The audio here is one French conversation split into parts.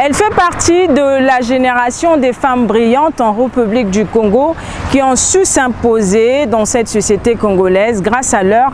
Elle fait partie de la génération des femmes brillantes en République du Congo qui ont su s'imposer dans cette société congolaise grâce à leur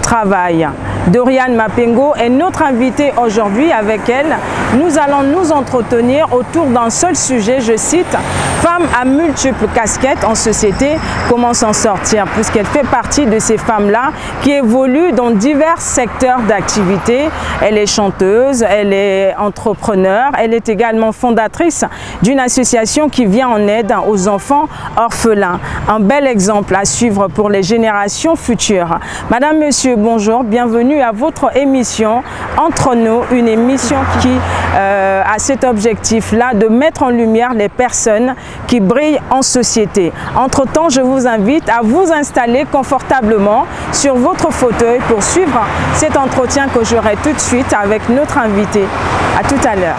travail. Doriane Mapengo est notre invitée aujourd'hui. Avec elle, nous allons nous entretenir autour d'un seul sujet, je cite, « Femmes à multiples casquettes en société, comment s'en sortir ?» puisqu'elle fait partie de ces femmes-là qui évoluent dans divers secteurs d'activité. Elle est chanteuse, elle est entrepreneur, elle est également fondatrice d'une association qui vient en aide aux enfants orphelins. Un bel exemple à suivre pour les générations futures. Madame, monsieur, bonjour, bienvenue à votre émission Entre nous, une émission qui a cet objectif-là de mettre en lumière les personnes qui brillent en société. Entre-temps, je vous invite à vous installer confortablement sur votre fauteuil pour suivre cet entretien que j'aurai tout de suite avec notre invité. À tout à l'heure.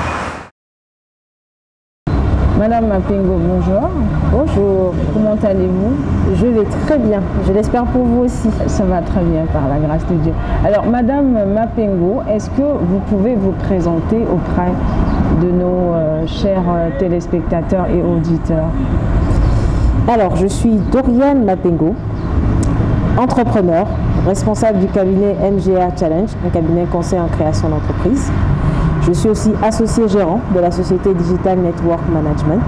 Madame Mapengo, bonjour. Bonjour. Comment allez-vous? Je vais très bien. Je l'espère pour vous aussi. Ça va très bien par la grâce de Dieu. Alors, Madame Mapengo, est-ce que vous pouvez vous présenter auprès de nos chers téléspectateurs et auditeurs? Alors, je suis Doriane Mapengo, entrepreneur, responsable du cabinet MGA Challenge, un cabinet conseil en création d'entreprise. Je suis aussi associé gérant de la société Digital Network Management.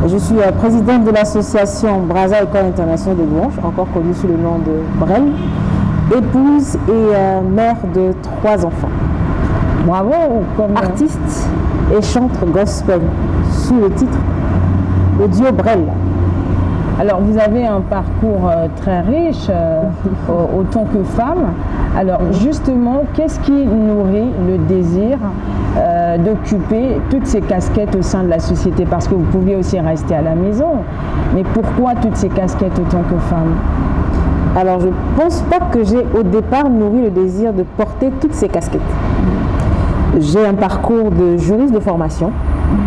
Je suis présidente de l'association Brazza École Internationale de Louange, encore connue sous le nom de BREL, épouse et mère de 3 enfants. Bravo! Comme artiste et chantre gospel sous le titre Le Duo BREL. Alors, vous avez un parcours très riche autant que femme. Alors, justement, qu'est-ce qui nourrit le désir d'occuper toutes ces casquettes au sein de la société? Parce que vous pouviez aussi rester à la maison. Mais pourquoi toutes ces casquettes autant que femme? Alors, je ne pense pas que j'ai au départ nourri le désir de porter toutes ces casquettes. J'ai un parcours de juriste de formation.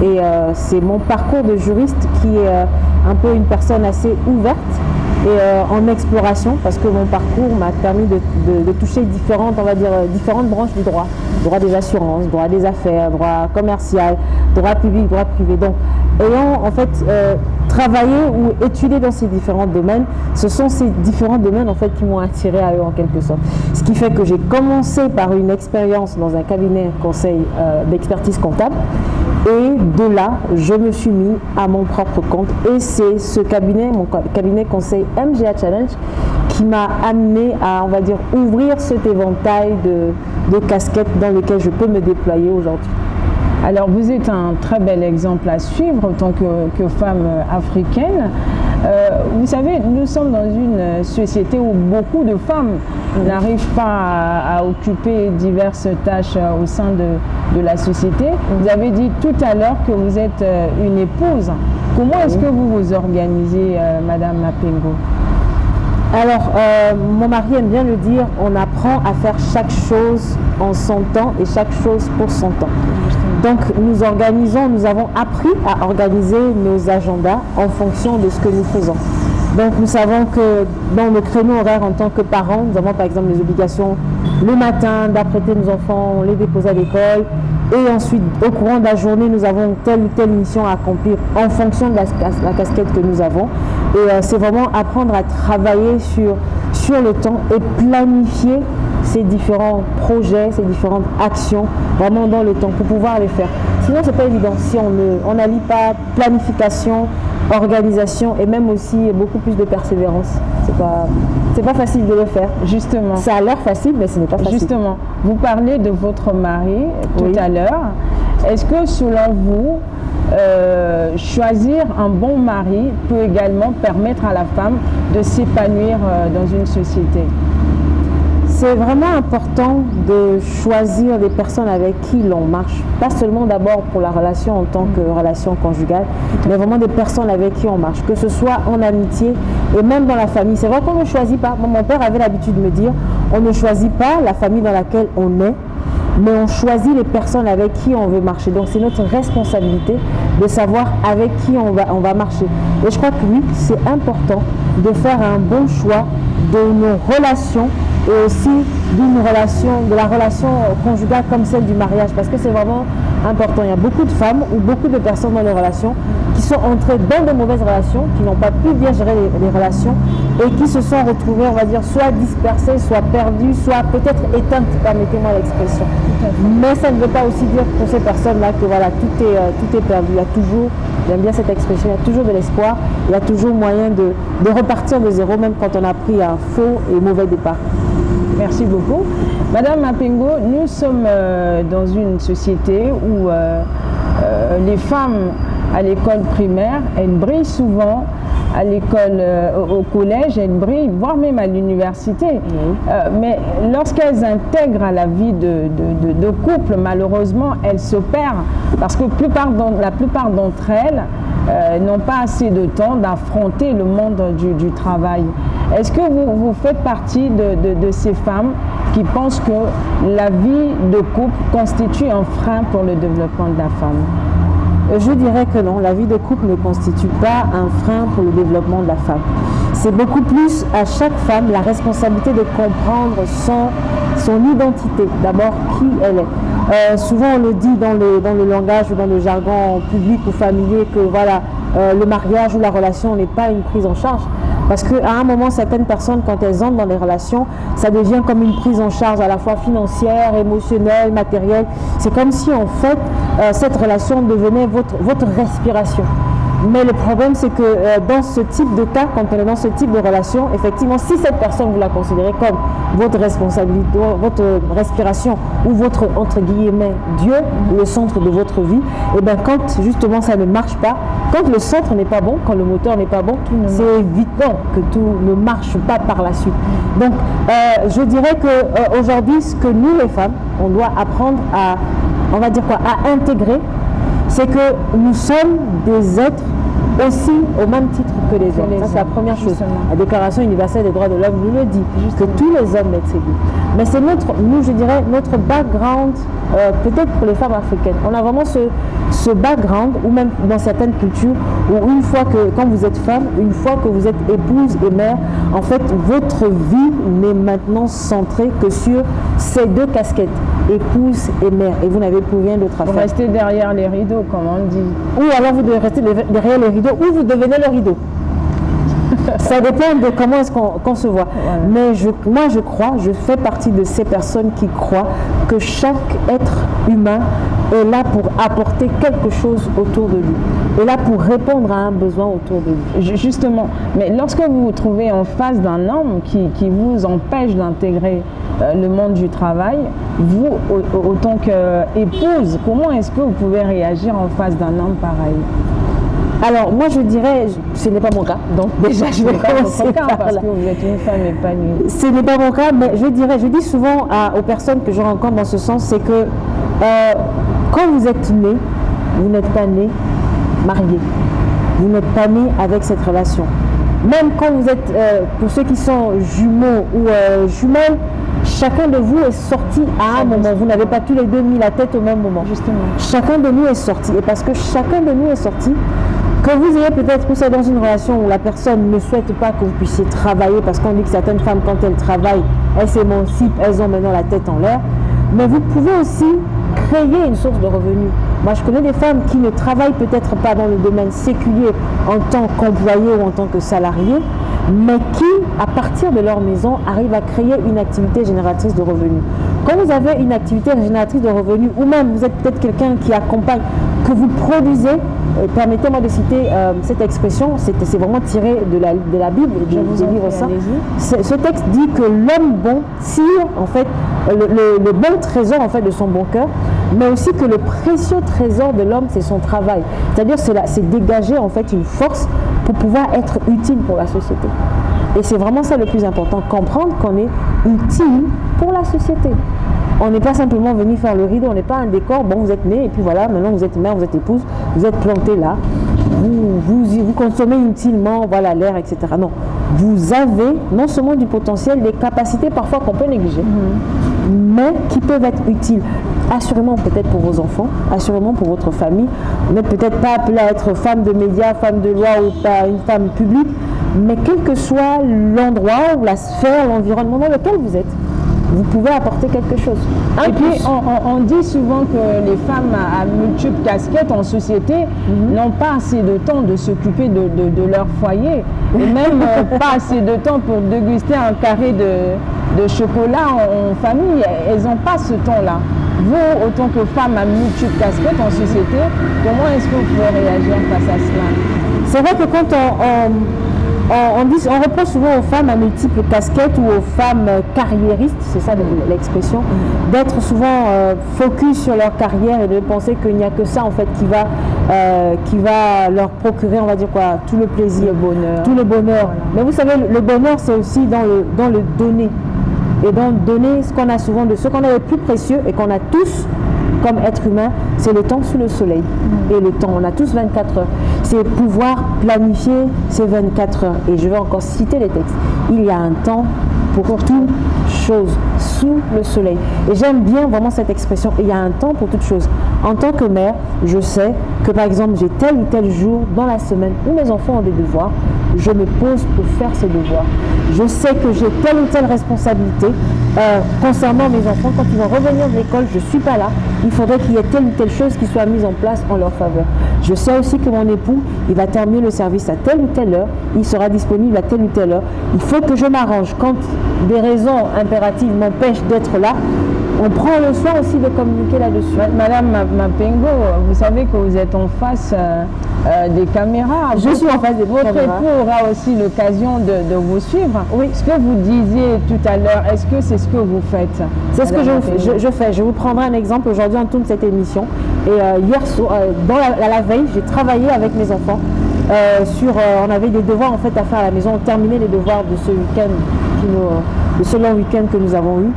Et c'est mon parcours de juriste qui est un peu une personne assez ouverte et en exploration, parce que mon parcours m'a permis de toucher différentes branches du droit. Droit des assurances, droit des affaires, droit commercial, droit public, droit privé. Donc, ayant en fait travaillé ou étudié dans ces différents domaines, ce sont ces différents domaines en fait qui m'ont attiré à eux en quelque sorte. Ce qui fait que j'ai commencé par une expérience dans un cabinet conseil d'expertise comptable. Et de là, je me suis mis à mon propre compte. Et c'est ce cabinet, mon cabinet conseil MGA Challenge, qui m'a amené à, on va dire, ouvrir cet éventail de casquettes dans lesquelles je peux me déployer aujourd'hui. Alors, vous êtes un très bel exemple à suivre en tant que femme africaine. Vous savez, nous sommes dans une société où beaucoup de femmes n'arrivent pas à occuper diverses tâches au sein de la société. Vous avez dit tout à l'heure que vous êtes une épouse. Comment est-ce que vous vous organisez, Madame Mapengo? Alors, mon mari aime bien le dire, on apprend à faire chaque chose en son temps et chaque chose pour son temps. Donc, nous avons appris à organiser nos agendas en fonction de ce que nous faisons. Donc, nous savons que dans le créneau horaire en tant que parents, nous avons par exemple les obligations le matin d'apprêter nos enfants, les déposer à l'école. Et ensuite, au courant de la journée, nous avons telle ou telle mission à accomplir en fonction de la casquette que nous avons. Et c'est vraiment apprendre à travailler sur le temps et planifier ces différents projets, ces différentes actions vraiment dans le temps pour pouvoir les faire. Sinon, c'est pas évident si on n'allie pas planification, organisation et même aussi beaucoup plus de persévérance. C'est pas facile de le faire. Justement. Ça a l'air facile, mais ce n'est pas facile. Justement. Vous parlez de votre mari tout à l'heure. Est-ce que selon vous, choisir un bon mari peut également permettre à la femme de s'épanouir dans une société? C'est vraiment important de choisir des personnes avec qui l'on marche. Pas seulement d'abord pour la relation en tant que relation conjugale, mais vraiment des personnes avec qui on marche, que ce soit en amitié et même dans la famille. C'est vrai qu'on ne choisit pas. Mon père avait l'habitude de me dire, on ne choisit pas la famille dans laquelle on est, mais on choisit les personnes avec qui on veut marcher. Donc c'est notre responsabilité de savoir avec qui on va marcher. Et je crois que oui, c'est important de faire un bon choix de nos relations et aussi de la relation conjugale comme celle du mariage, parce que c'est vraiment important. Il y a beaucoup de femmes ou beaucoup de personnes dans les relations qui sont entrées dans de mauvaises relations, qui n'ont pas pu bien gérer les relations et qui se sont retrouvées, on va dire, soit dispersées, soit perdues, soit peut-être éteintes, permettez-moi l'expression. Mais ça ne veut pas aussi dire pour ces personnes-là que voilà, tout est perdu. Il y a toujours, j'aime bien cette expression, il y a toujours de l'espoir, il y a toujours moyen de repartir de zéro, même quand on a pris un faux et mauvais départ. Merci beaucoup. Madame Mapengo, nous sommes dans une société où les femmes à l'école primaire, elles brillent souvent, à l'école, au collège, elles brillent, voire même à l'université. Mais lorsqu'elles intègrent à la vie de couple, malheureusement, elles se perdent parce que la plupart d'entre elles n'ont pas assez de temps d'affronter le monde du travail. Est-ce que vous faites partie de ces femmes qui pensent que la vie de couple constitue un frein pour le développement de la femme? Je dirais que non, la vie de couple ne constitue pas un frein pour le développement de la femme. C'est beaucoup plus à chaque femme la responsabilité de comprendre son identité, d'abord qui elle est. Souvent on le dit dans le langage ou dans le jargon public ou familier que voilà, le mariage ou la relation n'est pas une prise en charge. Parce qu'à un moment, certaines personnes, quand elles entrent dans les relations, ça devient comme une prise en charge à la fois financière, émotionnelle, matérielle. C'est comme si en fait, cette relation devenait votre respiration. Mais le problème, c'est que dans ce type de cas, quand on est dans ce type de relation, effectivement, si cette personne, vous la considérez comme votre responsabilité, votre respiration ou votre, entre guillemets, Dieu, le centre de votre vie, et bien quand justement ça ne marche pas, quand le centre n'est pas bon, quand le moteur n'est pas bon, c'est évident que tout ne marche pas par la suite. Donc, je dirais qu'aujourd'hui, ce que nous, les femmes, on doit apprendre à, on va dire quoi, à intégrer, c'est que nous sommes des êtres aussi au même titre que les hommes. Ça, c'est la première chose. La Déclaration universelle des droits de l'homme nous le dit, que tous les hommes naissent égaux. Mais c'est nous, je dirais, notre background, peut-être pour les femmes africaines. On a vraiment ce background, ou même dans certaines cultures, où une fois que, quand vous êtes femme, une fois que vous êtes épouse et mère, en fait, votre vie n'est maintenant centrée que sur ces deux casquettes, épouse et mère, et vous n'avez plus rien d'autre à faire. Vous restez derrière les rideaux, comme on dit. Ou alors vous devez rester derrière les rideaux, ou vous devenez le rideau. Ça dépend de comment est-ce qu'on se voit. Voilà. Mais moi je crois, je fais partie de ces personnes qui croient que chaque être humain est là pour apporter quelque chose autour de lui. Est là pour répondre à un besoin autour de lui. Justement, mais lorsque vous vous trouvez en face d'un homme qui vous empêche d'intégrer le monde du travail, vous, autant qu'épouse, comment est-ce que vous pouvez réagir en face d'un homme pareil? Alors, moi je dirais, ce n'est pas mon cas, donc déjà je vais commencer par parce que vous êtes une femme épanouie. Ce n'est pas mon cas, mais je dis souvent aux personnes que je rencontre dans ce sens, c'est que quand vous êtes né, vous n'êtes pas né marié, vous n'êtes pas né avec cette relation. Même quand vous êtes, pour ceux qui sont jumeaux ou jumelles, chacun de vous est sorti à un moment. Vous n'avez pas tous les deux mis la tête au même moment. Justement. Chacun de nous est sorti. Et parce que chacun de nous est sorti, que vous ayez peut-être poussé dans une relation où la personne ne souhaite pas que vous puissiez travailler, parce qu'on dit que certaines femmes, quand elles travaillent, elles s'émancipent, elles ont maintenant la tête en l'air. Mais vous pouvez aussi créer une source de revenus. Moi, je connais des femmes qui ne travaillent peut-être pas dans le domaine séculier en tant qu'employées ou en tant que salariées, mais qui, à partir de leur maison, arrivent à créer une activité génératrice de revenus. Quand vous avez une activité génératrice de revenus, ou même vous êtes peut-être quelqu'un qui accompagne, que vous produisez, permettez-moi de citer cette expression, c'est vraiment tiré de la Bible, des livres saints. Ce texte dit que l'homme bon tire en fait le bon trésor en fait de son bon cœur, mais aussi que le précieux trésor de l'homme c'est son travail. C'est-à-dire c'est dégager en fait une force pour pouvoir être utile pour la société. Et c'est vraiment ça le plus important, comprendre qu'on est utile pour la société. On n'est pas simplement venu faire le rideau, on n'est pas un décor, bon vous êtes né et puis voilà, maintenant vous êtes mère, vous êtes épouse, vous êtes planté là, vous consommez utilement, voilà l'air, etc. Non, vous avez non seulement du potentiel, des capacités parfois qu'on peut négliger, mais qui peuvent être utiles. Assurément peut-être pour vos enfants, assurément pour votre famille. Vous n'êtes peut-être pas appelé à être femme de médias, femme de loi ou pas une femme publique, mais quel que soit l'endroit ou la sphère, l'environnement dans lequel vous êtes, vous pouvez apporter quelque chose. Et puis, on dit souvent que les femmes à multiples casquettes en société n'ont pas assez de temps de s'occuper de leur foyer. Et même pas assez de temps pour déguster un carré de chocolat en famille. Elles n'ont pas ce temps-là. Vous, autant que femme à multiples casquettes en société, comment est-ce que vous pouvez réagir face à cela? C'est vrai que quand on reproche souvent aux femmes à multiples casquettes ou aux femmes carriéristes, c'est ça l'expression, d'être souvent focus sur leur carrière et de penser qu'il n'y a que ça en fait qui va leur procurer, on va dire quoi, tout le plaisir, le bonheur. Tout le bonheur. Voilà. Mais vous savez, le bonheur c'est aussi dans le donner. Et donc donner ce qu'on a souvent, de ce qu'on a le plus précieux et qu'on a tous comme être humain, c'est le temps sous le soleil. Et le temps, on a tous 24 heures. C'est pouvoir planifier ces 24 heures. Et je vais encore citer les textes. Il y a un temps pour toute chose sous le soleil. Et j'aime bien vraiment cette expression. Il y a un temps pour toute chose. En tant que mère, je sais que par exemple, j'ai tel ou tel jour dans la semaine où mes enfants ont des devoirs. Je me pose pour faire ces devoirs. Je sais que j'ai telle ou telle responsabilité concernant mes enfants. Quand ils vont revenir de l'école, je ne suis pas là. Il faudrait qu'il y ait telle ou telle chose qui soit mise en place en leur faveur. Je sais aussi que mon époux, il va terminer le service à telle ou telle heure. Il sera disponible à telle ou telle heure. Il faut que je m'arrange. Quand des raisons impératives m'empêchent d'être là, on prend le soin aussi de communiquer là-dessus. Madame Mapengo, vous savez que vous êtes en face des caméras. Je suis en face des caméras. Votre époux aura aussi l'occasion de vous suivre. Oui. Ce que vous disiez tout à l'heure, est-ce que c'est ce que vous faites? C'est ce que je fais. Je vous prendrai un exemple. Aujourd'hui, on tourne cette émission. Et hier soir, à la veille, j'ai travaillé avec mes enfants. On avait des devoirs en fait à faire à la maison. On terminait les devoirs de ce week-end, de ce long week-end que nous avons eu.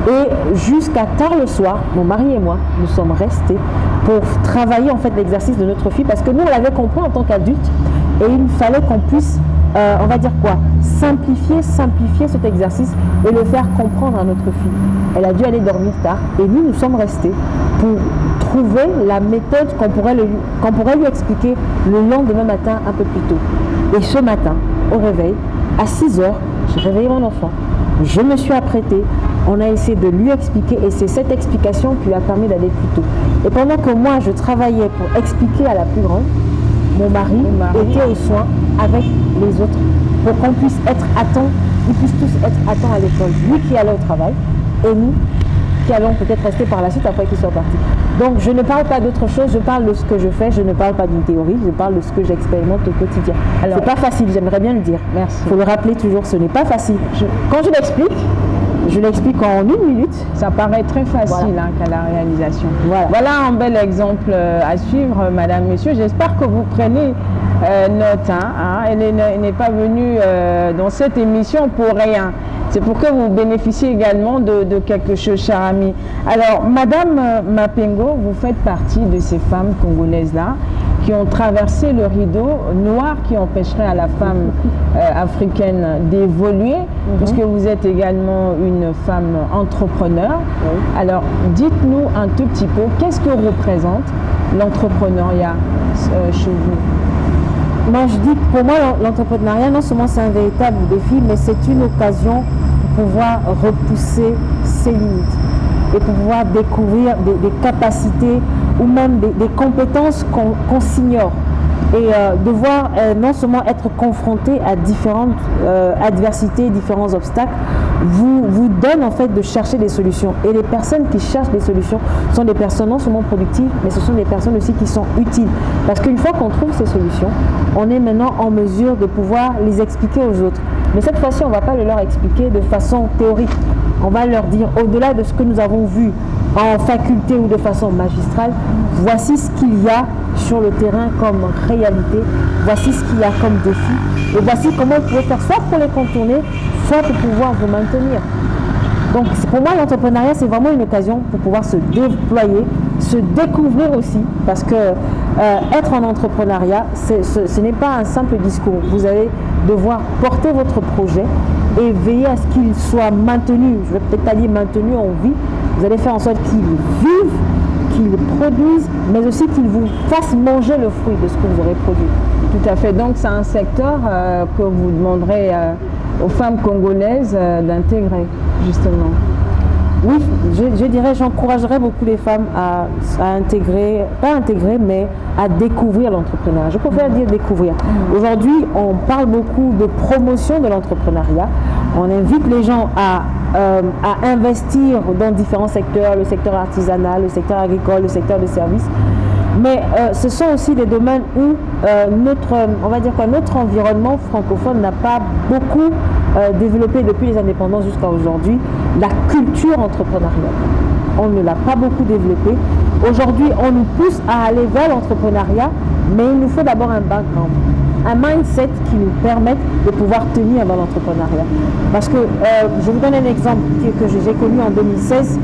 Et jusqu'à tard le soir, mon mari et moi, nous sommes restés pour travailler en fait l'exercice de notre fille parce que nous, on l'avait compris en tant qu'adulte et il fallait qu'on puisse, on va dire quoi, simplifier cet exercice et le faire comprendre à notre fille. Elle a dû aller dormir tard et nous sommes restés pour trouver la méthode qu'on pourrait lui expliquer le lendemain matin un peu plus tôt. Et ce matin, au réveil, à 6 heures, j'ai réveillé mon enfant. Je me suis apprêtée, on a essayé de lui expliquer et c'est cette explication qui lui a permis d'aller plus tôt. Et pendant que moi je travaillais pour expliquer à la plus grande, mon mari était au soin avec les autres pour qu'on puisse être à temps, ils puissent tous être à temps à l'école. Lui qui allait au travail et nous qui allons peut-être rester par la suite après qu'il soit parti. Donc je ne parle pas d'autre chose, je parle de ce que je fais, je ne parle pas d'une théorie, je parle de ce que j'expérimente au quotidien. Alors, c'est pas facile, j'aimerais bien le dire. Merci. Il faut le rappeler toujours, ce n'est pas facile. Quand je l'explique en 1 minute. Ça paraît très facile voilà. Qu'à la réalisation. Voilà un bel exemple à suivre, madame, monsieur. J'espère que vous prenez note. Elle n'est pas venue dans cette émission pour rien. C'est pour que vous bénéficiez également de quelque chose, cher ami. Alors, madame Mapengo, vous faites partie de ces femmes congolaises-là qui ont traversé le rideau noir qui empêcherait à la femme africaine d'évoluer, puisque vous êtes également une femme entrepreneur. Alors, dites-nous un tout petit peu, qu'est-ce que représente l'entrepreneuriat chez vous? Moi, je dis que pour moi, l'entrepreneuriat, non seulement c'est un véritable défi, mais c'est une occasion pour pouvoir repousser ses limites et pour pouvoir découvrir des capacités ou même des compétences qu'on s'ignore. Et devoir non seulement être confronté à différentes adversités, différents obstacles, vous donne en fait de chercher des solutions. Et les personnes qui cherchent des solutions sont des personnes non seulement productives, mais ce sont des personnes aussi qui sont utiles. Parce qu'une fois qu'on trouve ces solutions, on est maintenant en mesure de pouvoir les expliquer aux autres. Mais cette fois-ci, on ne va pas le leur expliquer de façon théorique. On va leur dire, au-delà de ce que nous avons vu en faculté ou de façon magistrale, voici ce qu'il y a sur le terrain comme réalité, voici ce qu'il y a comme défi, et voici comment vous pouvez faire soit pour les contourner, soit pour pouvoir vous maintenir. Donc pour moi, l'entrepreneuriat, c'est vraiment une occasion pour pouvoir se déployer, se découvrir aussi, parce que être en entrepreneuriat, ce n'est pas un simple discours. Vous allez devoir porter votre projet et veiller à ce qu'il soit maintenu, je ne vais peut-être pas dire maintenu en vie, vous allez faire en sorte qu'il vive, qu'il produise, mais aussi qu'il vous fasse manger le fruit de ce que vous aurez produit. Tout à fait, donc c'est un secteur que vous demanderez aux femmes congolaises d'intégrer, justement. Oui, je dirais, j'encouragerais beaucoup les femmes à intégrer, pas intégrer, mais à découvrir l'entrepreneuriat. Je préfère dire découvrir. Aujourd'hui, on parle beaucoup de promotion de l'entrepreneuriat. On invite les gens à investir dans différents secteurs, le secteur artisanal, le secteur agricole, le secteur des services. Mais ce sont aussi des domaines où notre environnement francophone n'a pas beaucoup développé depuis les indépendances jusqu'à aujourd'hui. La culture entrepreneuriale, on ne l'a pas beaucoup développée. Aujourd'hui, on nous pousse à aller vers l'entrepreneuriat, mais il nous faut d'abord un background, un mindset qui nous permette de pouvoir tenir dans l'entrepreneuriat. Parce que, je vous donne un exemple que j'ai connu en 2016.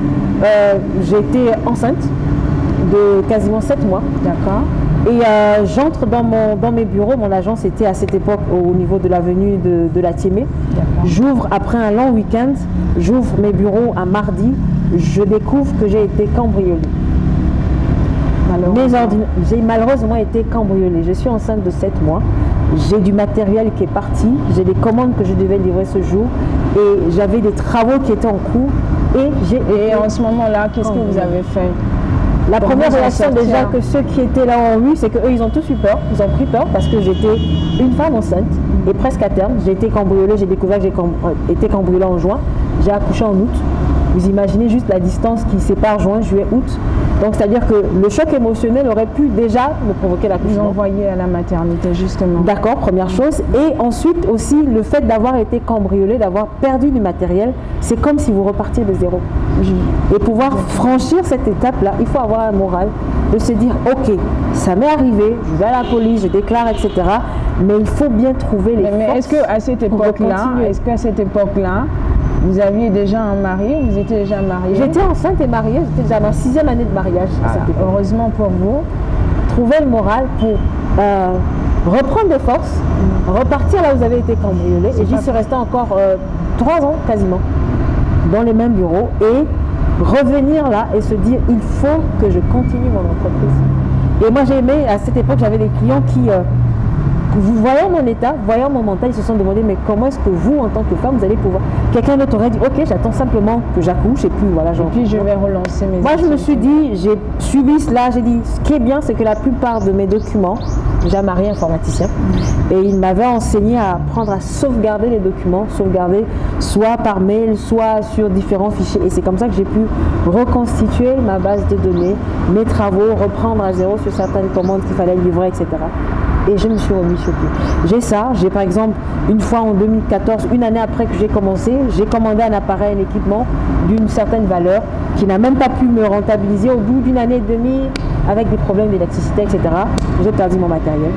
J'étais enceinte de quasiment 7 mois. D'accord. Et j'entre dans mes bureaux. Mon agence était à cette époque au niveau de l'avenue de la Tiémé. J'ouvre après un long week-end, j'ouvre mes bureaux un mardi, je découvre que j'ai été cambriolée. J'ai malheureusement été cambriolée. Je suis enceinte de 7 mois. J'ai du matériel qui est parti. J'ai des commandes que je devais livrer ce jour. Et j'avais des travaux qui étaient en cours. Et en ce moment-là, qu'est-ce que vous avez fait? La première réaction déjà que ceux qui étaient là ont eu, c'est qu'eux, ils ont tous eu peur. Ils ont pris peur parce que j'étais une femme enceinte et presque à terme. J'ai été cambriolée, j'ai découvert que j'ai été cambriolée en juin. J'ai accouché en août. Vous imaginez juste la distance qui sépare juin, juillet, août. Donc, c'est-à-dire que le choc émotionnel aurait pu déjà me provoquer l'accouchement. Vous envoyer à la maternité, justement. D'accord, première chose. Et ensuite aussi, le fait d'avoir été cambriolé, d'avoir perdu du matériel, c'est comme si vous repartiez de zéro. Et pouvoir franchir cette étape-là, il faut avoir un moral de se dire, ok, ça m'est arrivé, je vais à la police, je déclare, etc. Mais il faut bien trouver les forces. Mais est-ce qu'à cette époque-là, vous aviez déjà un mari, vous étiez déjà mariée? J'étais enceinte et mariée, j'étais déjà dans ma 6e année de mariage. Heureusement pour vous. Trouver le moral pour reprendre des forces, repartir là où vous avez été cambriolé. Et j'y suis restée encore 3 ans quasiment, dans les mêmes bureaux. Et revenir là et se dire, il faut que je continue mon entreprise. Et moi j'ai aimé, à cette époque, j'avais des clients qui... vous voyez mon état, voyant mon mental, ils se sont demandé, mais comment est-ce que vous, en tant que femme, vous allez pouvoir... Quelqu'un d'autre aurait dit, ok, j'attends simplement que j'accouche et puis voilà, genre. Et puis je vais relancer mes... Moi, je me suis dit, j'ai suivi cela, j'ai dit, ce qui est bien, c'est que la plupart de mes documents, déjà marié informaticien, et il m'avait enseigné à apprendre à sauvegarder les documents, sauvegarder soit par mail, soit sur différents fichiers. Et c'est comme ça que j'ai pu reconstituer ma base de données, mes travaux, reprendre à zéro sur certaines commandes qu'il fallait livrer, etc. Et je me suis remis sur pied. J'ai ça, j'ai par exemple, une fois en 2014, une année après que j'ai commencé, j'ai commandé un appareil, un équipement d'une certaine valeur qui n'a même pas pu me rentabiliser. Au bout d'une année et demie, avec des problèmes d'électricité, etc., j'ai perdu mon matériel.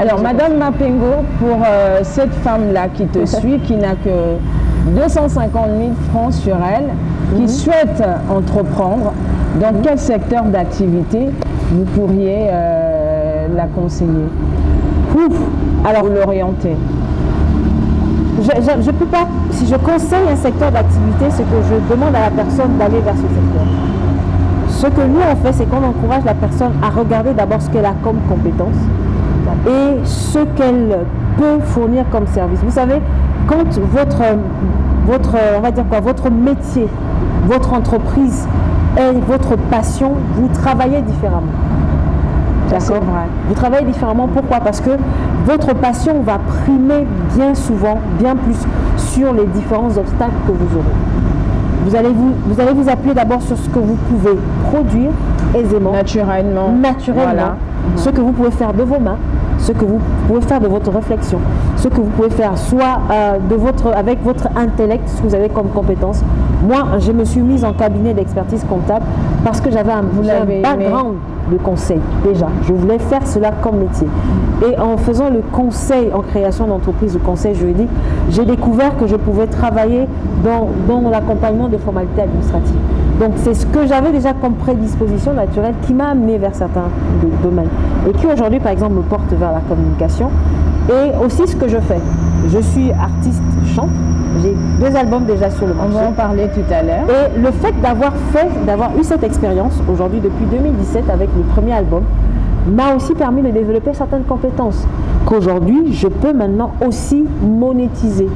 Alors, Madame Mapengo, pour cette femme-là qui te suit, qui n'a que 250 000 francs sur elle, qui souhaite entreprendre, dans quel secteur d'activité vous pourriez la conseiller? Alors, l'orienter. Je ne peux pas, si je conseille un secteur d'activité, c'est que je demande à la personne d'aller vers ce secteur. Ce que nous on fait, c'est qu'on encourage la personne à regarder d'abord ce qu'elle a comme compétence et ce qu'elle peut fournir comme service. Vous savez, quand on va dire quoi, votre métier, votre entreprise est votre passion, vous travaillez différemment. D'accord. Vous travaillez différemment. Pourquoi? Parce que votre passion va primer bien souvent, bien plus sur les différents obstacles que vous aurez. Vous allez vous appuyer d'abord sur ce que vous pouvez produire aisément, naturellement, voilà. Ce que vous pouvez faire de vos mains, ce que vous pouvez faire de votre réflexion, ce que vous pouvez faire soit avec votre intellect, ce que vous avez comme compétence. Moi, je me suis mise en cabinet d'expertise comptable parce que j'avais un background de conseil déjà. Je voulais faire cela comme métier. Et en faisant le conseil en création d'entreprise, le conseil juridique, j'ai découvert que je pouvais travailler dans l'accompagnement de formalités administratives. Donc c'est ce que j'avais déjà comme prédisposition naturelle qui m'a amené vers certains domaines et qui aujourd'hui par exemple me porte vers la communication. Et aussi ce que je fais, je suis artiste chante, j'ai 2 albums déjà sur le marché. On va en parler tout à l'heure. Et le fait d'avoir eu cette expérience aujourd'hui depuis 2017 avec le premier album m'a aussi permis de développer certaines compétences qu'aujourd'hui je peux maintenant aussi monétiser.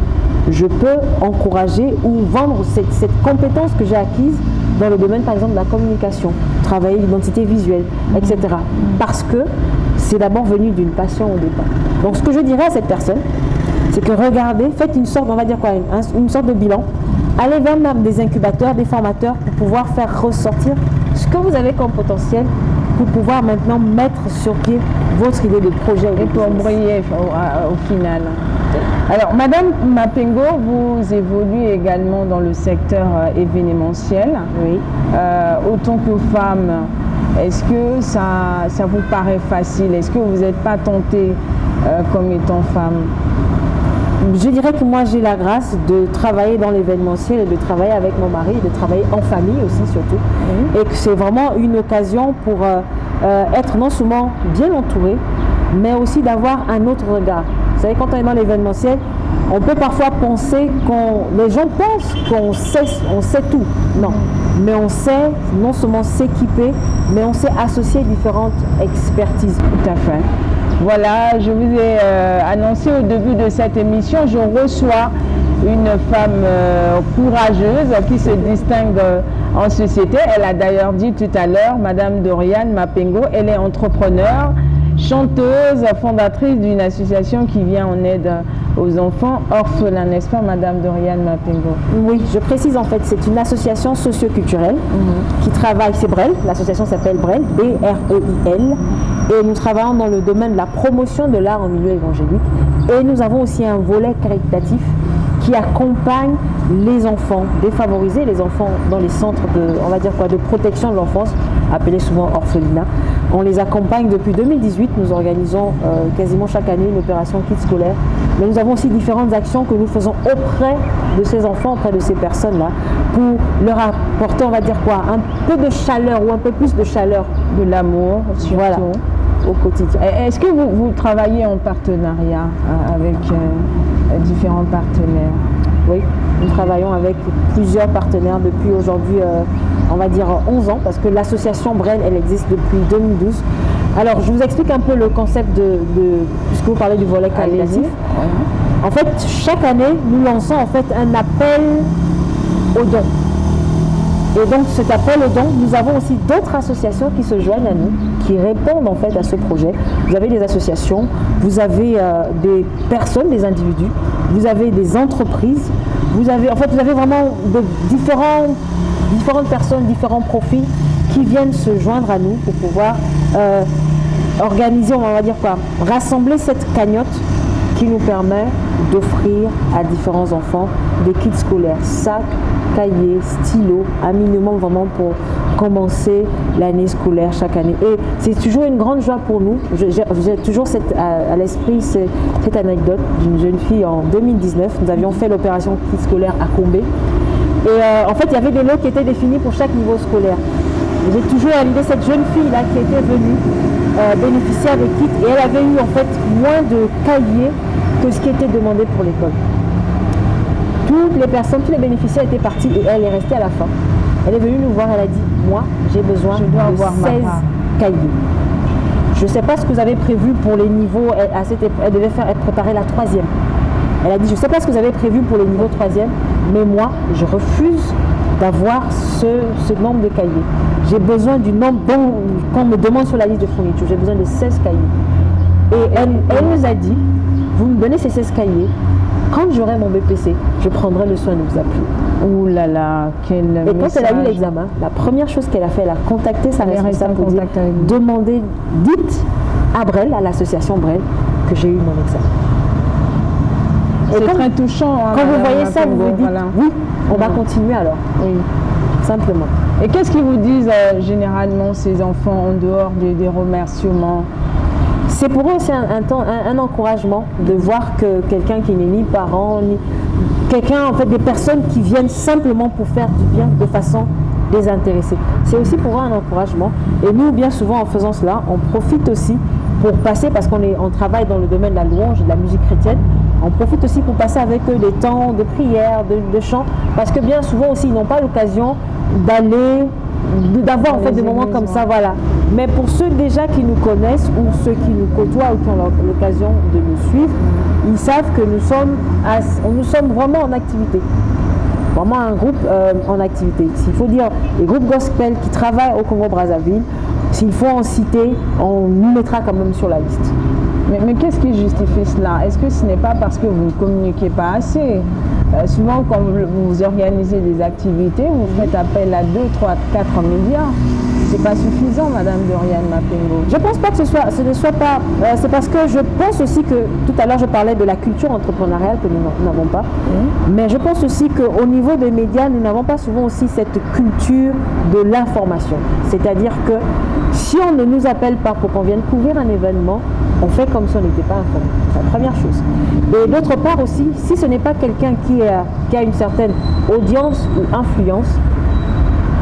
Je peux encourager ou vendre cette compétence que j'ai acquise dans le domaine par exemple de la communication, travailler l'identité visuelle, etc. Parce que c'est d'abord venu d'une passion au départ. Donc ce que je dirais à cette personne, c'est que regardez, faites une sorte, on va dire quoi, une sorte de bilan. Allez vers même des incubateurs, des formateurs pour pouvoir faire ressortir ce que vous avez comme potentiel pour pouvoir maintenant mettre sur pied votre idée de projet. Et pour briller au final. Alors, Madame Mapengo, vous évoluez également dans le secteur événementiel. Oui. Autant que femme, est-ce que ça vous paraît facile? Est-ce que vous n'êtes pas tentée comme étant femme? Je dirais que moi j'ai la grâce de travailler dans l'événementiel et de travailler avec mon mari, et de travailler en famille aussi surtout. Et que c'est vraiment une occasion pour être non seulement bien entouré, mais aussi d'avoir un autre regard. Vous savez, quand on est dans l'événementiel, on peut parfois penser les gens pensent qu'on sait tout. Non, mais on sait non seulement s'équiper, mais on sait associer différentes expertises. Tout à fait. Voilà, je vous ai annoncé au début de cette émission, je reçois une femme courageuse qui se distingue en société. Elle a d'ailleurs dit tout à l'heure, Madame Doriane Mapengo, elle est entrepreneure, chanteuse, fondatrice d'une association qui vient en aide aux enfants orphelins, n'est-ce pas Madame Doriane Mapengo? Oui, je précise en fait, c'est une association socio-culturelle qui travaille, c'est BREL, l'association s'appelle BREL, B-R-E-I-L, et nous travaillons dans le domaine de la promotion de l'art en milieu évangélique, et nous avons aussi un volet caritatif qui accompagne les enfants défavorisés, les enfants dans les centres de, on va dire quoi, de protection de l'enfance, appelés souvent orphelinats. On les accompagne depuis 2018, nous organisons quasiment chaque année une opération kit scolaire, mais nous avons aussi différentes actions que nous faisons auprès de ces enfants, auprès de ces personnes-là, pour leur apporter, on va dire quoi, un peu de chaleur ou un peu plus de chaleur, de l'amour, voilà, au quotidien. Est-ce que vous travaillez en partenariat avec différents partenaires? Oui, nous travaillons avec plusieurs partenaires depuis aujourd'hui, on va dire 11 ans, parce que l'association BREL, elle existe depuis 2012. Alors, je vous explique un peu le concept puisque vous parlez du volet caritatif. En fait, chaque année, nous lançons en fait un appel aux dons. Et donc, cet appel aux dons, nous avons aussi d'autres associations qui se joignent à nous, qui répondent en fait à ce projet. Vous avez des associations, vous avez des personnes, des individus, vous avez des entreprises, vous avez vraiment différentes personnes, différents profils qui viennent se joindre à nous pour pouvoir organiser, on va dire quoi, rassembler cette cagnotte qui nous permet d'offrir à différents enfants des kits scolaires, sacs, cahiers, stylos, un minimum vraiment pour commencer l'année scolaire chaque année. Et c'est toujours une grande joie pour nous. J'ai toujours à l'esprit cette anecdote d'une jeune fille en 2019. Nous avions fait l'opération kit scolaire à Combé. Et en fait, il y avait des lots qui étaient définis pour chaque niveau scolaire. J'ai toujours à l'idée cette jeune fille-là qui était venue bénéficier des kits et elle avait eu en fait moins de cahiers que ce qui était demandé pour l'école. Toutes les personnes, tous les bénéficiaires étaient partis et elle est restée à la fin. Elle est venue nous voir, elle a dit, moi j'ai besoin de 16 cahiers. Je ne sais pas ce que vous avez prévu pour les niveaux, elle devait être préparée la 3e. Elle a dit, je ne sais pas ce que vous avez prévu pour les niveaux 3e, mais moi je refuse d'avoir ce nombre de cahiers. J'ai besoin du nombre, qu'on me demande sur la liste de fourniture, j'ai besoin de 16 cahiers. Et elle nous a dit, vous me donnez ces 16 cahiers, quand j'aurai mon BPC, je prendrai le soin de vous appeler. Ouh là là, quel message. Et quand elle a eu l'examen, la première chose qu'elle a fait, elle a contacté sa responsable pour dire, demandez, dites à BREL, à l'association BREL, que j'ai eu mon examen. C'est très touchant. Quand vous voyez ça, vous vous dites, oui, on va continuer alors. Oui, simplement. Et qu'est-ce qu'ils vous disent généralement ces enfants en dehors des remerciements? C'est pour eux aussi un encouragement de voir que quelqu'un qui n'est ni parent, ni quelqu'un, en fait, des personnes qui viennent simplement pour faire du bien de façon désintéressée. C'est aussi pour eux un encouragement. Et nous, bien souvent, en faisant cela, on profite aussi pour passer, parce qu'on travaille dans le domaine de la louange et de la musique chrétienne, on profite aussi pour passer avec eux des temps de prière, de chant, parce que bien souvent aussi, ils n'ont pas l'occasion d'avoir en fait des moments comme ça, voilà. Mais pour ceux déjà qui nous connaissent ou ceux qui nous côtoient ou qui ont l'occasion de nous suivre, ils savent que nous sommes vraiment en activité. vraiment un groupe en activité. S'il faut dire les groupes gospel qui travaillent au Congo-Brazzaville, s'il faut en citer, on nous mettra quand même sur la liste. Mais qu'est-ce qui justifie cela? Est-ce que ce n'est pas parce que vous ne communiquez pas assez? Souvent, quand vous organisez des activités, vous faites appel à 2, 3, 4 médias. C'est pas suffisant, Madame Doriane Mapengo. Je pense pas que ce ne soit pas... c'est parce que je pense aussi que... Tout à l'heure, je parlais de la culture entrepreneuriale que nous n'avons pas. Mais je pense aussi qu'au niveau des médias, nous n'avons pas souvent aussi cette culture de l'information. C'est-à-dire que si on ne nous appelle pas pour qu'on vienne couvrir un événement, on fait comme si on n'était pas informé. C'est la première chose. Et d'autre part aussi, si ce n'est pas quelqu'un qui a une certaine audience ou influence,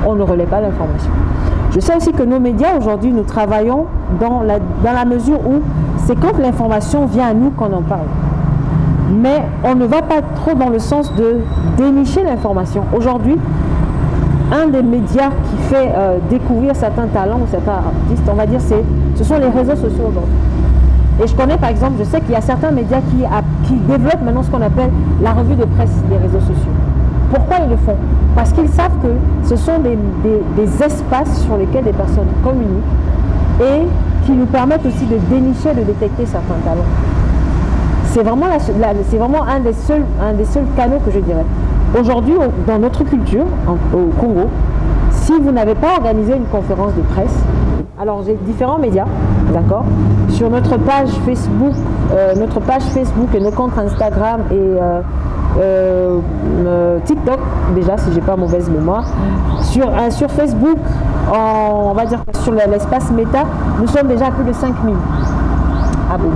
on ne relaie pas l'information. Je sais aussi que nos médias, aujourd'hui, nous travaillons dans la mesure où c'est quand l'information vient à nous qu'on en parle. Mais on ne va pas trop dans le sens de dénicher l'information. Aujourd'hui, un des médias qui fait découvrir certains talents ou certains artistes, on va dire, ce sont les réseaux sociaux aujourd'hui. Et je connais par exemple, je sais qu'il y a certains médias qui développent maintenant ce qu'on appelle la revue de presse des réseaux sociaux. Pourquoi ils le font? Parce qu'ils savent que ce sont des espaces sur lesquels des personnes communiquent et qui nous permettent aussi de dénicher, de détecter certains talents. C'est vraiment, un des seuls canaux que je dirais. Aujourd'hui, dans notre culture, au Congo, si vous n'avez pas organisé une conférence de presse, alors j'ai différents médias, d'accord, sur notre page Facebook et nos comptes Instagram et TikTok, déjà si j'ai pas mauvaise mémoire. Sur Facebook, on va dire sur l'espace Meta, nous sommes déjà à plus de 5000 abonnés.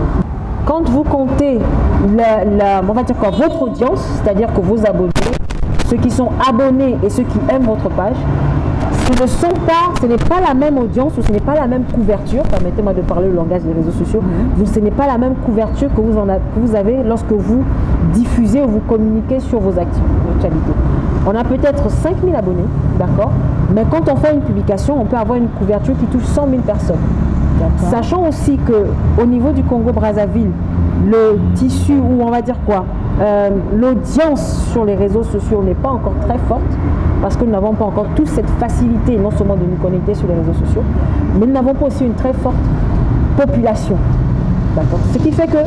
Quand vous comptez on va dire quoi, votre audience, c'est-à-dire que vos abonnés, ceux qui sont abonnés et ceux qui aiment votre page, ce n'est pas la même audience ou ce n'est pas la même couverture, permettez-moi de parler le langage des réseaux sociaux, ce n'est pas la même couverture que vous avez lorsque vous diffusez ou vous communiquez sur vos actualités. On a peut-être 5000 abonnés, d'accord, mais quand on fait une publication, on peut avoir une couverture qui touche 100 000 personnes. Sachant aussi qu'au niveau du Congo-Brazzaville, le tissu, ou on va dire quoi, l'audience sur les réseaux sociaux n'est pas encore très forte, parce que nous n'avons pas encore tous cette facilité, non seulement de nous connecter sur les réseaux sociaux, mais nous n'avons pas aussi une très forte population. Ce qui fait que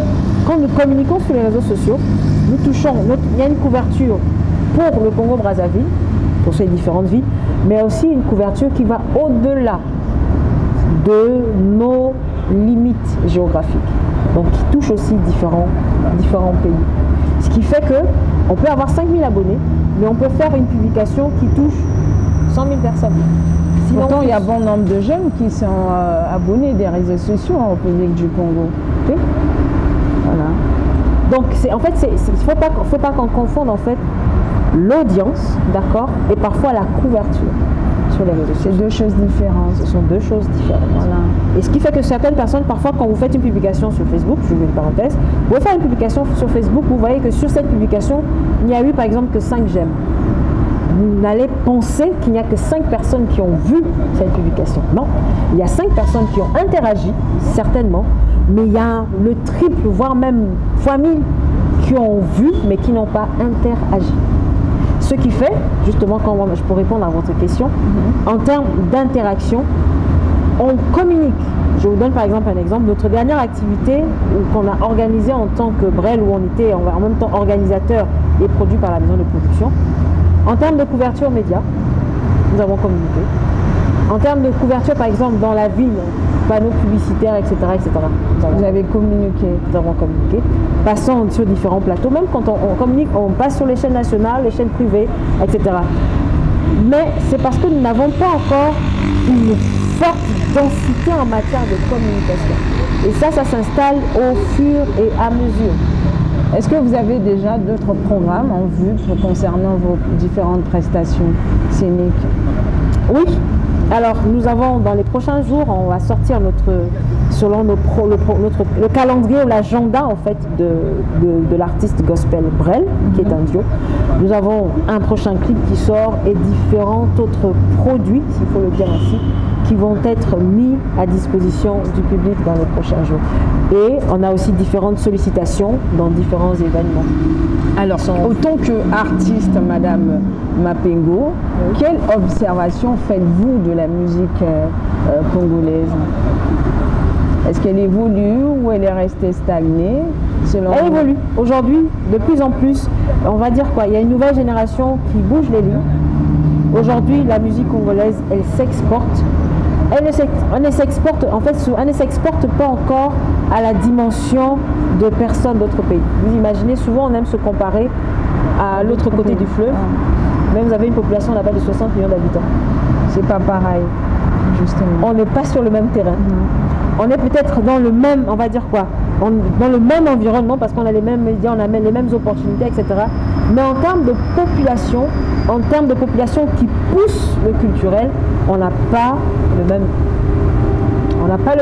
quand nous communiquons sur les réseaux sociaux, nous touchons, il y a une couverture pour le Congo-Brazzaville, pour ces différentes villes, mais aussi une couverture qui va au-delà de nos limites géographiques, donc qui touche aussi différents pays. Ce qui fait qu'on peut avoir 5000 abonnés, mais on peut faire une publication qui touche 100 000 personnes. Sinon, pourtant, il y a bon nombre de jeunes qui sont abonnés des réseaux sociaux en République du Congo. Okay. Voilà. Donc, en fait, il ne faut pas qu'on confonde en fait l'audience, d'accord, et parfois la couverture sur les réseaux sociaux. C'est deux choses différentes. Ce sont deux choses différentes. Voilà. Et ce qui fait que certaines personnes, parfois, quand vous faites une publication sur Facebook, je mets une parenthèse, vous pouvez faire une publication sur Facebook, vous voyez que sur cette publication, il n'y a eu par exemple que 5 j'aime. Vous n'allez penser qu'il n'y a que 5 personnes qui ont vu cette publication. Non, il y a 5 personnes qui ont interagi, certainement, mais il y a le triple, voire même fois 1000 qui ont vu, mais qui n'ont pas interagi. Ce qui fait, justement, pour répondre à votre question, en termes d'interaction, on communique. Je vous donne par exemple un exemple. Notre dernière activité qu'on a organisée en tant que Brel, où on était en même temps organisateur et produit par la maison de production, en termes de couverture média, nous avons communiqué. En termes de couverture, par exemple, dans la ville, panneaux publicitaires, etc. Vous avez communiqué. Nous avons communiqué. Passons sur différents plateaux. Même quand on communique, on passe sur les chaînes nationales, les chaînes privées, etc. Mais c'est parce que nous n'avons pas encore une forte densité en matière de communication. Et ça s'installe au fur et à mesure. Est-ce que vous avez déjà d'autres programmes en vue concernant vos différentes prestations scéniques? Oui. Alors, nous avons, dans les prochains jours, on va sortir selon le calendrier ou l'agenda en fait de l'artiste gospel Brel, qui est un duo. Nous avons un prochain clip qui sort et différents autres produits, s'il faut le dire ainsi, qui vont être mis à disposition du public dans les prochains jours. Et on a aussi différentes sollicitations dans différents événements. Alors, autant qu'artiste, Madame Mapengo, quelle observation faites-vous de la musique congolaise? Est-ce qu'elle évolue ou elle est restée stagnée selon Elle évolue. Aujourd'hui, de plus en plus, on va dire quoi? Il y a une nouvelle génération qui bouge les lignes. Aujourd'hui, la musique congolaise, elle s'exporte. Elle ne s'exporte, en fait, elle ne s'exporte pas encore à la dimension de personnes d'autres pays. Vous imaginez, souvent on aime se comparer à l'autre côté du fleuve. Mais vous avez une population là-bas de 60 millions d'habitants. C'est pas pareil, justement. On n'est pas sur le même terrain. On est peut-être dans le même, on va dire quoi, dans le même environnement parce qu'on a les mêmes médias, on a les mêmes opportunités, etc. Mais en termes de population qui pousse le culturel, on n'a pas le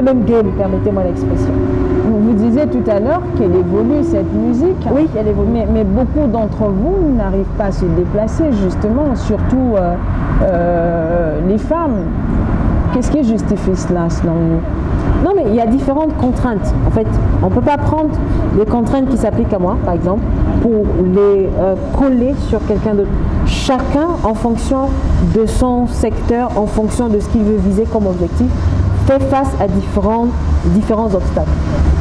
même game, permettez-moi l'expression. Vous disiez tout à l'heure qu'elle évolue, cette musique. Oui, elle évolue. Mais beaucoup d'entre vous n'arrivent pas à se déplacer, justement, surtout les femmes. Qu'est-ce qui justifie cela, selon vous? Non, mais il y a différentes contraintes. En fait, on ne peut pas prendre les contraintes qui s'appliquent à moi, par exemple, pour les coller sur quelqu'un d'autre. Chacun, en fonction de son secteur, en fonction de ce qu'il veut viser comme objectif, fait face à différents obstacles.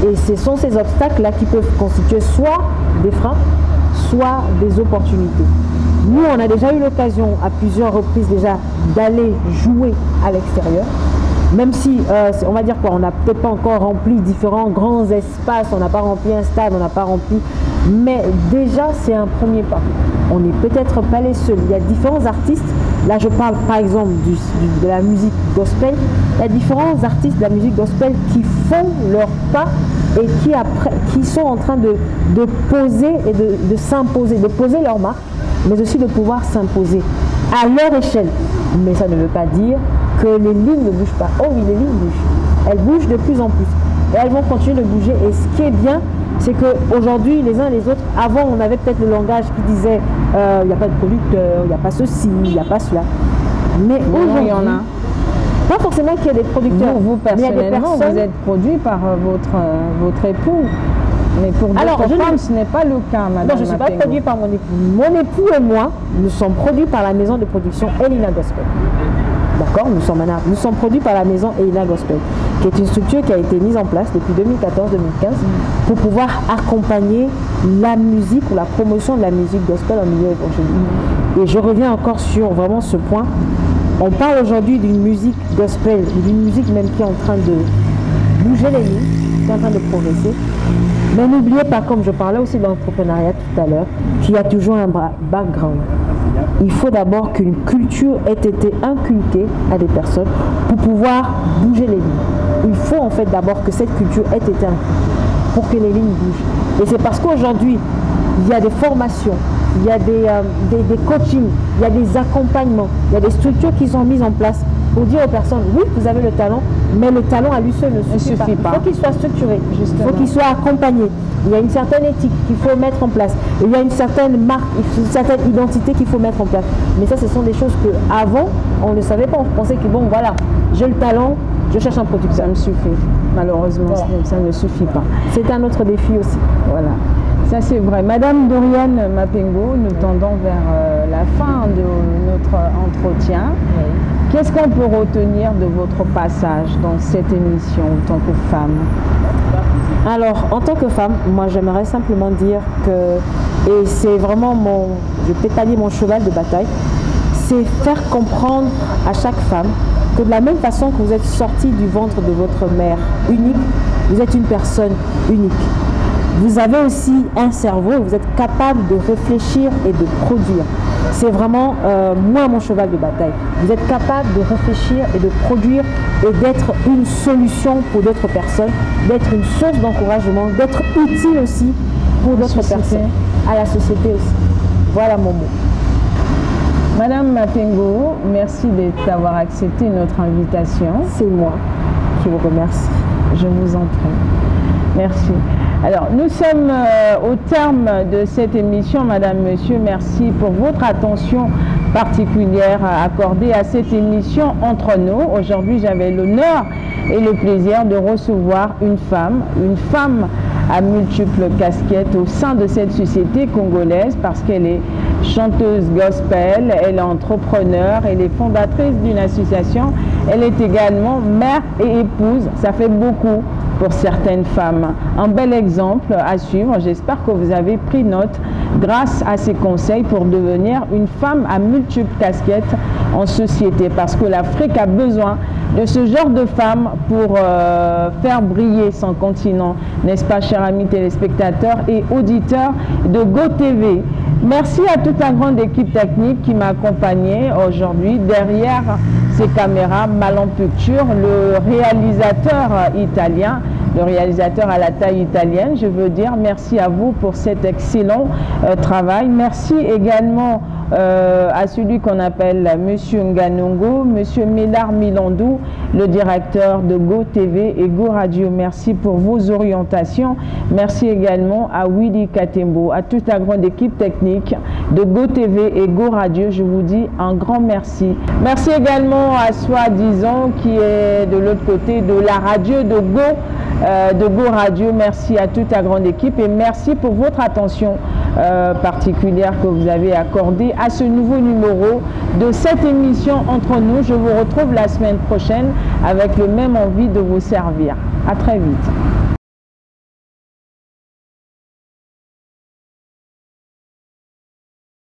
Et ce sont ces obstacles-là qui peuvent constituer soit des freins, soit des opportunités. Nous, on a déjà eu l'occasion à plusieurs reprises déjà d'aller jouer à l'extérieur. Même si, on va dire quoi, on n'a peut-être pas encore rempli différents grands espaces, on n'a pas rempli un stade, on n'a pas rempli... Mais déjà, c'est un premier pas. On n'est peut-être pas les seuls. Il y a différents artistes. Là, je parle par exemple de la musique gospel. Il y a différents artistes de la musique gospel qui font leur pas et qui sont en train de poser et de s'imposer, de poser leur marque, mais aussi de pouvoir s'imposer à leur échelle. Mais ça ne veut pas dire que les lignes ne bougent pas. Oh oui, les lignes bougent. Elles bougent de plus en plus. Et elles vont continuer de bouger. Et ce qui est bien, c'est qu'aujourd'hui, les uns et les autres, avant, on avait peut-être le langage qui disait il n'y a pas de producteur, il n'y a pas ceci, il n'y a pas cela. Mais aujourd'hui, il y en a. Pas forcément qu'il y ait des producteurs. Vous personnellement, vous êtes produit par votre époux. Mais pour d'autres femmes, ce n'est pas le cas, madame. Non, je ne suis pas produit par mon époux. Mon époux et moi, nous sommes produits par la maison de production Elina Gospel. D'accord, nous sommes produits par la maison Elina Gospel, qui est une structure qui a été mise en place depuis 2014-2015 pour pouvoir accompagner la musique ou la promotion de la musique gospel en milieu évangélique. Et je reviens encore sur vraiment ce point. On parle aujourd'hui d'une musique gospel, d'une musique même qui est en train de bouger les lignes, qui est en train de progresser. Mais n'oubliez pas, comme je parlais aussi de l'entrepreneuriat tout à l'heure, qu'il y a toujours un background. Il faut d'abord qu'une culture ait été inculquée à des personnes pour pouvoir bouger les lignes. Il faut en fait d'abord que cette culture ait été inculquée pour que les lignes bougent. Et c'est parce qu'aujourd'hui, il y a des formations, il y a des coachings, il y a des accompagnements, il y a des structures qui sont mises en place pour dire aux personnes, oui, vous avez le talent, mais le talent à lui seul ne suffit pas. Il faut qu'il soit structuré, il faut qu'il soit accompagné. Il y a une certaine éthique qu'il faut mettre en place. Il y a une certaine marque, une certaine identité qu'il faut mettre en place. Mais ça, ce sont des choses qu'avant, on ne savait pas. On pensait que, bon, voilà, j'ai le talent, je cherche un producteur. Ça me suffit. Malheureusement, voilà. Ça ne suffit pas. C'est un autre défi aussi. Voilà. Ça, c'est vrai. Madame Doriane Mapengo, nous tendons vers la fin de notre entretien. Oui. Qu'est-ce qu'on peut retenir de votre passage dans cette émission en tant que femme? Alors, en tant que femme, moi j'aimerais simplement dire que, et c'est vraiment je peux pas dire mon cheval de bataille, c'est faire comprendre à chaque femme que de la même façon que vous êtes sortie du ventre de votre mère unique, vous êtes une personne unique. Vous avez aussi un cerveau et vous êtes capable de réfléchir et de produire. C'est vraiment moi mon cheval de bataille. Vous êtes capable de réfléchir et de produire et d'être une solution pour d'autres personnes, d'être une source d'encouragement, d'être utile aussi pour d'autres personnes, à la société aussi. Voilà mon mot. Madame Mapengo, merci d'avoir accepté notre invitation. C'est moi qui vous remercie. Je vous en prie. Merci. Alors, nous sommes au terme de cette émission. Madame, Monsieur, merci pour votre attention particulière accordée à cette émission Entre nous. Aujourd'hui, j'avais l'honneur et le plaisir de recevoir une femme à multiples casquettes au sein de cette société congolaise parce qu'elle est chanteuse gospel, elle est entrepreneur, elle est fondatrice d'une association, elle est également mère et épouse. Ça fait beaucoup pour certaines femmes. Un bel exemple à suivre. J'espère que vous avez pris note grâce à ces conseils pour devenir une femme à multiples casquettes en société parce que l'Afrique a besoin de ce genre de femmes pour faire briller son continent. N'est-ce pas, chers amis téléspectateurs et auditeurs de GoTV? Merci à toute la grande équipe technique qui m'a accompagné aujourd'hui derrière ces caméras Malan Picture, le réalisateur italien, le réalisateur à la taille italienne. Je veux dire merci à vous pour cet excellent travail. Merci également à celui qu'on appelle Monsieur Nganongo, Monsieur Médard Milandou, le directeur de GoTV et Go Radio. Merci pour vos orientations. Merci également à Willy Katembo, à toute la grande équipe technique de GoTV et Go Radio. Je vous dis un grand merci. Merci également à Soi-Disant qui est de l'autre côté de la radio de Go Radio. Merci à toute la grande équipe et merci pour votre attention particulière que vous avez accordée à ce nouveau numéro de cette émission Entre nous. Je vous retrouve la semaine prochaine avec le même envie de vous servir. À très vite.